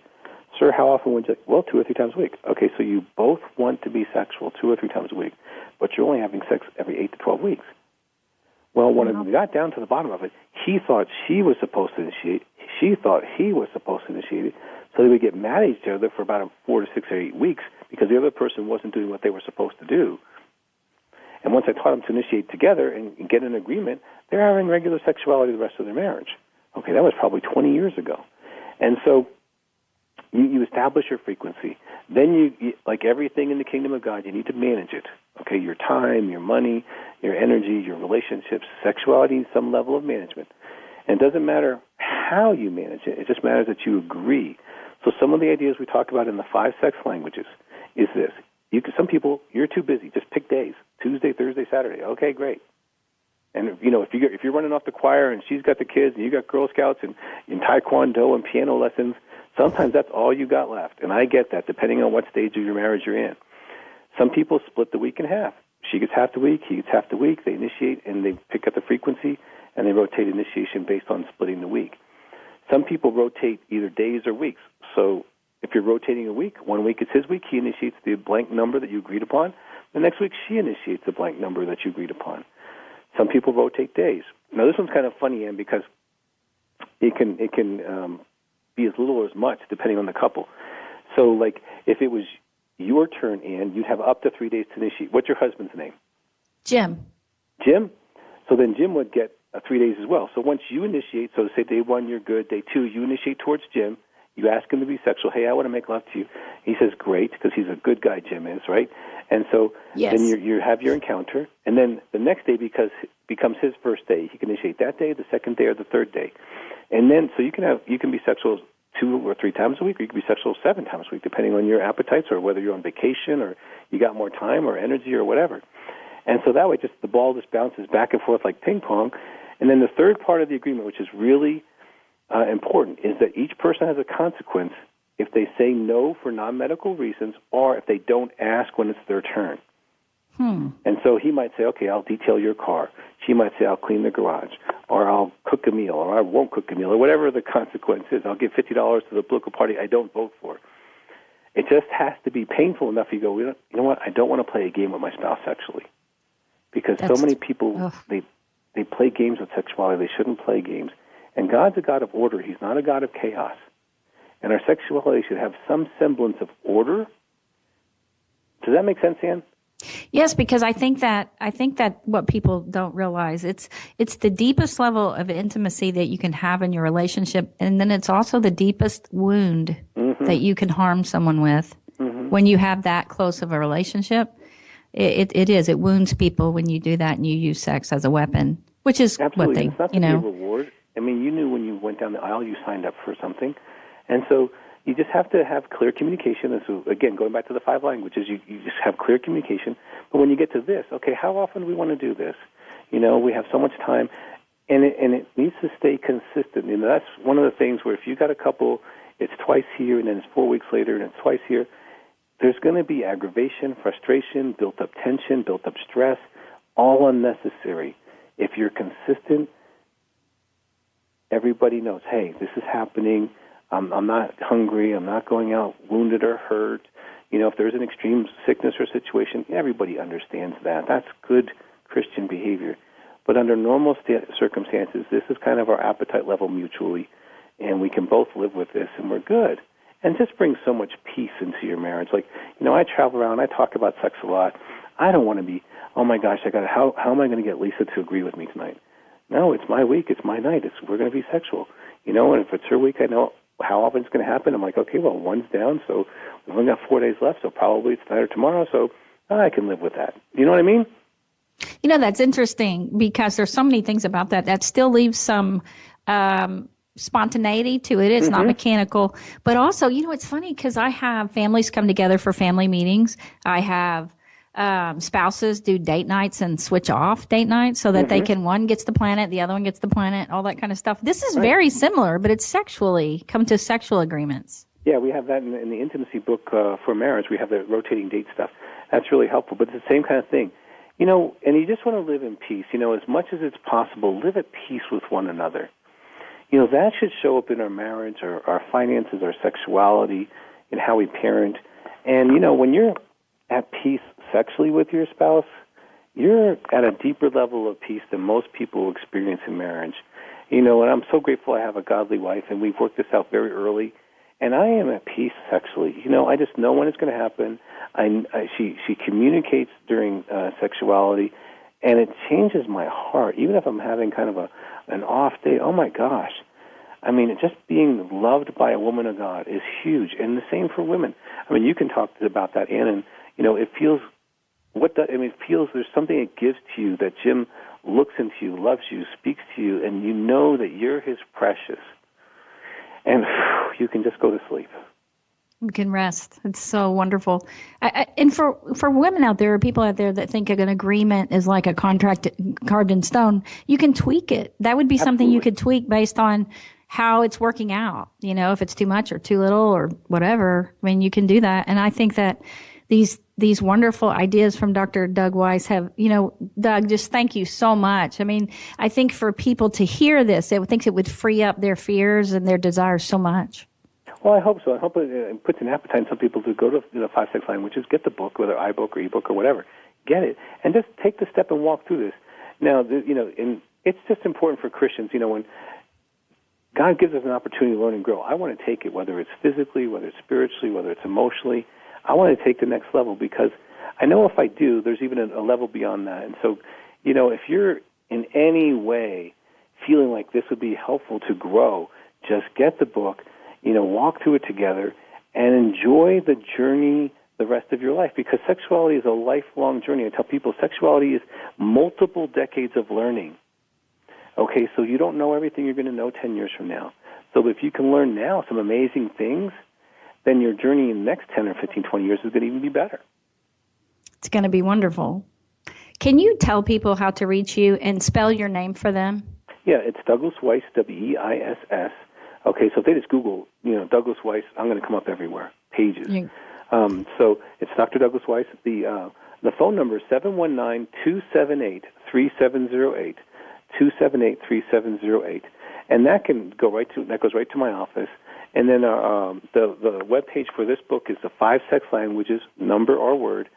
Sir, how often would you? Well, 2 or 3 times a week. Okay, so you both want to be sexual 2 or 3 times a week, but you're only having sex every 8 to 12 weeks. Well, when we got down to the bottom of it, he thought she was supposed to initiate. She thought he was supposed to initiate it. So they would get mad at each other for about 4 to 6 or 8 weeks because the other person wasn't doing what they were supposed to do. And once I taught them to initiate together and get an agreement, they're having regular sexuality the rest of their marriage. Okay, that was probably 20 years ago. And so you establish your frequency. Then you, like everything in the kingdom of God, you need to manage it. Okay, your time, your money, your energy, your relationships, sexuality needs some level of management. And it doesn't matter how you manage it. It just matters that you agree. So some of the ideas we talk about in the 5 sex languages is this. Some people, you're too busy. Just pick days. Tuesday, Thursday, Saturday. Okay, great. And, if you're running off the choir and she's got the kids and you got Girl Scouts and Taekwondo and piano lessons, sometimes that's all you got left. And I get that, depending on what stage of your marriage you're in. Some people split the week in half. She gets half the week, he gets half the week. They initiate and they pick up the frequency, and they rotate initiation based on splitting the week. Some people rotate either days or weeks. So if you're rotating a week, 1 week is his week, he initiates the blank number that you agreed upon. The next week, she initiates the blank number that you agreed upon. Some people rotate days. Now, this one's kind of funny, Ann, because it can be as little or as much depending on the couple. So, like, if it was your turn, Ann, you'd have up to 3 days to initiate. What's your husband's name? Jim. Jim? So then Jim would get 3 days as well. So once you initiate, so say day 1, you're good. Day 2, you initiate towards Jim. You ask him to be sexual. Hey, I want to make love to you. He says, great, because he's a good guy, Jim is, right? And so then you have your encounter. And then the next day becomes his first day. He can initiate that day, the second day, or the third day. And then, so you can be sexual 2 or 3 times a week, or you can be sexual 7 times a week, depending on your appetites or whether you're on vacation or you got more time or energy or whatever. And so that way, just the ball just bounces back and forth like ping pong. And then the third part of the agreement, which is really important, is that each person has a consequence if they say no for non-medical reasons or if they don't ask when it's their turn. And so he might say, okay, I'll detail your car. She might say, I'll clean the garage, or I'll cook a meal, or I won't cook a meal, or whatever the consequence is. I'll give $50 to the political party I don't vote for. It just has to be painful enough you go, you know what, I don't want to play a game with my spouse sexually. Because so many people, they play games with sexuality. They shouldn't play games. And God's a God of order. He's not a God of chaos. And our sexuality should have some semblance of order. Does that make sense, Ann? Yes, because I think that what people don't realize, it's the deepest level of intimacy that you can have in your relationship, and then it's also the deepest wound that you can harm someone with when you have that close of a relationship. It wounds people when you do that and you use sex as a weapon, which is absolutely. What they, it's not to be a reward. I mean, you knew when you went down the aisle you signed up for something, and so you just have to have clear communication. And so, again, going back to the 5 languages, you just have clear communication. But when you get to this, okay, how often do we want to do this? You know, we have so much time, and it needs to stay consistent. You know, that's one of the things where if you got a couple, it's twice here, and then it's 4 weeks later, and it's twice here. There's going to be aggravation, frustration, built-up tension, built-up stress, all unnecessary. If you're consistent, everybody knows, hey, this is happening. I'm not hungry. I'm not going out wounded or hurt. You know, if there's an extreme sickness or situation, everybody understands that. That's good Christian behavior. But under normal circumstances, this is kind of our appetite level mutually, and we can both live with this, and we're good. And just brings so much peace into your marriage. Like, you know, I travel around, I talk about sex a lot. I don't want to be, oh my gosh, how am I going to get Lisa to agree with me tonight? No, it's my week, it's my night, we're going to be sexual. You know, and if it's her week, I know how often it's going to happen. I'm like, okay, well, 1's down, so we've only got 4 days left, so probably it's tonight or tomorrow, so I can live with that. You know what I mean? You know, that's interesting because there's so many things about that still leaves some spontaneity to it. It's not mechanical. But also, you know, it's funny because I have families come together for family meetings. I have spouses do date nights and switch off date nights so that they can, one gets the planet, the other one gets the planet, all that kind of stuff. This is very similar, but it's sexually, come to sexual agreements. Yeah, we have that in the intimacy book for marriage. We have the rotating date stuff. That's really helpful, but it's the same kind of thing. You know, and you just want to live in peace. You know, as much as it's possible, live at peace with one another. You know, that should show up in our marriage, our finances, our sexuality, and how we parent. And, you know, when you're at peace sexually with your spouse, you're at a deeper level of peace than most people experience in marriage. You know, and I'm so grateful I have a godly wife, and we've worked this out very early. And I am at peace sexually. You know, I just know when it's going to happen. She communicates during sexuality, and it changes my heart. Even if I'm having kind of an off day, oh my gosh. I mean, just being loved by a woman of God is huge, and the same for women. I mean, you can talk about that, Ann, and, you know, it feels, it feels there's something it gives to you that Jim looks into you, loves you, speaks to you, and you know that you're his precious. And you can just go to sleep. You can rest. It's so wonderful. And for women out there, people out there that think an agreement is like a contract carved in stone, you can tweak it. That would be something you could tweak based on how it's working out. You know, if it's too much or too little or whatever. I mean, you can do that. And I think that these these wonderful ideas from Dr. Doug Weiss have, Doug, just thank you so much. I mean, I think for people to hear this, I think it would free up their fears and their desires so much. Well, I hope so. I hope it puts an appetite in some people to go to the 5 Sex Languages, get the book, whether iBook or ebook or whatever, get it, and just take the step and walk through this. Now, and it's just important for Christians, when God gives us an opportunity to learn and grow. I want to take it, whether it's physically, whether it's spiritually, whether it's emotionally. I want to take the next level because I know if I do, there's even a level beyond that. And so, if you're in any way feeling like this would be helpful to grow, just get the book, walk through it together and enjoy the journey the rest of your life, because sexuality is a lifelong journey. I tell people sexuality is multiple decades of learning. Okay, so you don't know everything you're going to know 10 years from now. So if you can learn now some amazing things, then your journey in the next 10 or 15, 20 years is going to even be better. It's going to be wonderful. Can you tell people how to reach you and spell your name for them? Yeah, it's Douglas Weiss, Weiss. Okay, so if they just Google, Douglas Weiss, I'm going to come up everywhere, pages. So it's Dr. Douglas Weiss. The phone number is 719-278-3708, 278-3708, and that goes right to my office. And then the web page for this book is the 5 Sex Languages, number or word.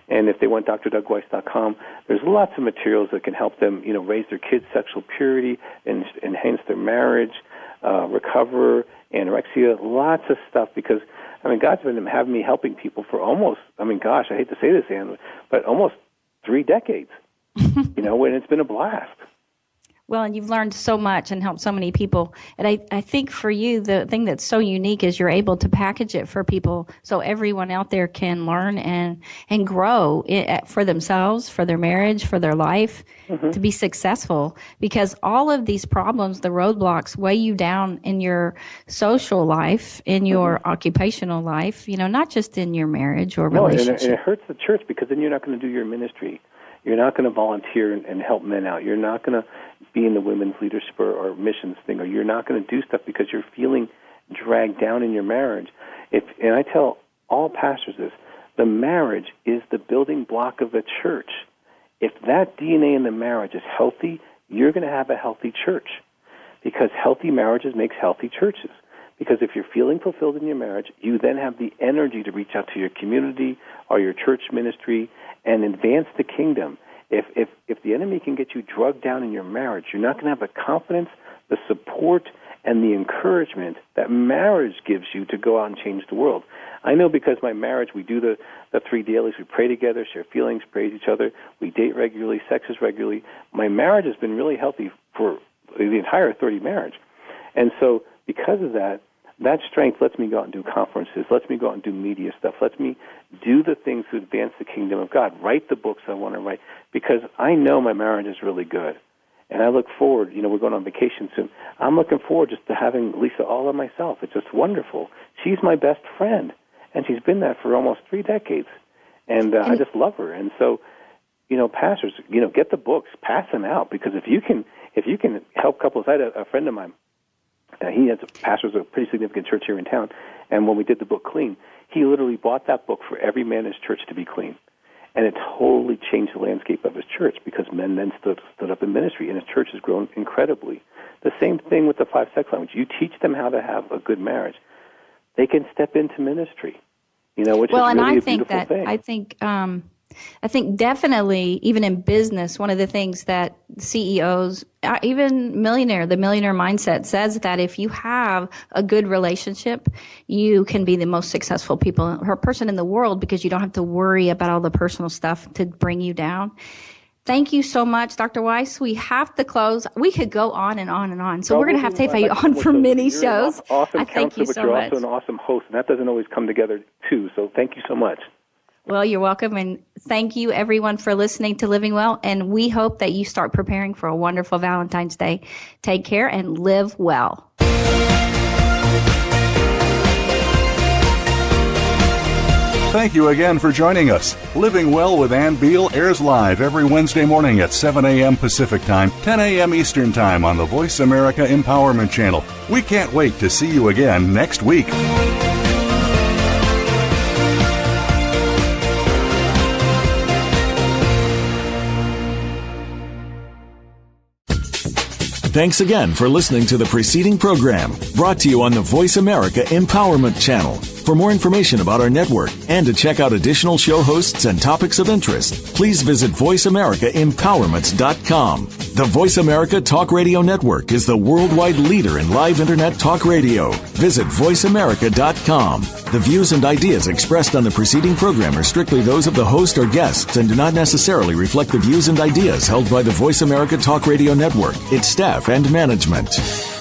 And if they want drdougweiss.com, there's lots of materials that can help them, raise their kids' sexual purity, and enhance their marriage, recover, anorexia, lots of stuff. Because God's been having me helping people for almost, I hate to say this, Ann, but almost 3 decades. And it's been a blast. Well, and you've learned so much and helped so many people. And I think for you, the thing that's so unique is you're able to package it for people so everyone out there can learn and grow for themselves, for their marriage, for their life, to be successful. Because all of these problems, the roadblocks, weigh you down in your social life, in your occupational life, not just in your marriage or relationship. And it hurts the church because then you're not going to do your ministry. You're not going to volunteer and help men out. You're not going to be in the women's leadership or missions thing, or you're not going to do stuff because you're feeling dragged down in your marriage. And I tell all pastors this, the marriage is the building block of a church. If that DNA in the marriage is healthy, you're going to have a healthy church, because healthy marriages makes healthy churches. Because if you're feeling fulfilled in your marriage, you then have the energy to reach out to your community or your church ministry and advance the kingdom. If the enemy can get you drugged down in your marriage, you're not going to have the confidence, the support, and the encouragement that marriage gives you to go out and change the world. I know because my marriage, we do the 3 dailies. We pray together, share feelings, praise each other. We date regularly, sexes regularly. My marriage has been really healthy for the entire 30 marriage. And so because of that, that strength lets me go out and do conferences, lets me go out and do media stuff, lets me do the things to advance the kingdom of God, write the books I want to write, because I know my marriage is really good. And I look forward, we're going on vacation soon. I'm looking forward just to having Lisa all of myself. It's just wonderful. She's my best friend, and she's been that for almost 3 decades. And I just love her. And so, pastors, get the books, pass them out, because if you can help couples. I had a friend of mine. He pastors a pretty significant church here in town, and when we did the book Clean, he literally bought that book for every man in his church to be clean. And it totally changed the landscape of his church, because men then stood up in ministry, and his church has grown incredibly. The same thing with the 5 Sex Languages. You teach them how to have a good marriage, they can step into ministry, which is really a beautiful thing. I think definitely, even in business, one of the things that CEOs, even the millionaire mindset says that if you have a good relationship, you can be the most successful person in the world, because you don't have to worry about all the personal stuff to bring you down. Thank you so much, Dr. Weiss. We have to close. We could go on and on and on. So we're going to have to have you on for many shows. An awesome thank you so much. You're also an awesome host, and that doesn't always come together, too. So thank you so much. Well, you're welcome, and thank you, everyone, for listening to Living Well, and we hope that you start preparing for a wonderful Valentine's Day. Take care and live well. Thank you again for joining us. Living Well with Ann Beal airs live every Wednesday morning at 7 a.m. Pacific Time, 10 a.m. Eastern Time on the Voice America Empowerment Channel. We can't wait to see you again next week. Thanks again for listening to the preceding program, brought to you on the Voice America Empowerment Channel. For more information about our network and to check out additional show hosts and topics of interest, please visit voiceamericaempowerment.com. The Voice America Talk Radio Network is the worldwide leader in live Internet talk radio. Visit voiceamerica.com. The views and ideas expressed on the preceding program are strictly those of the host or guests and do not necessarily reflect the views and ideas held by the Voice America Talk Radio Network, its staff, and management.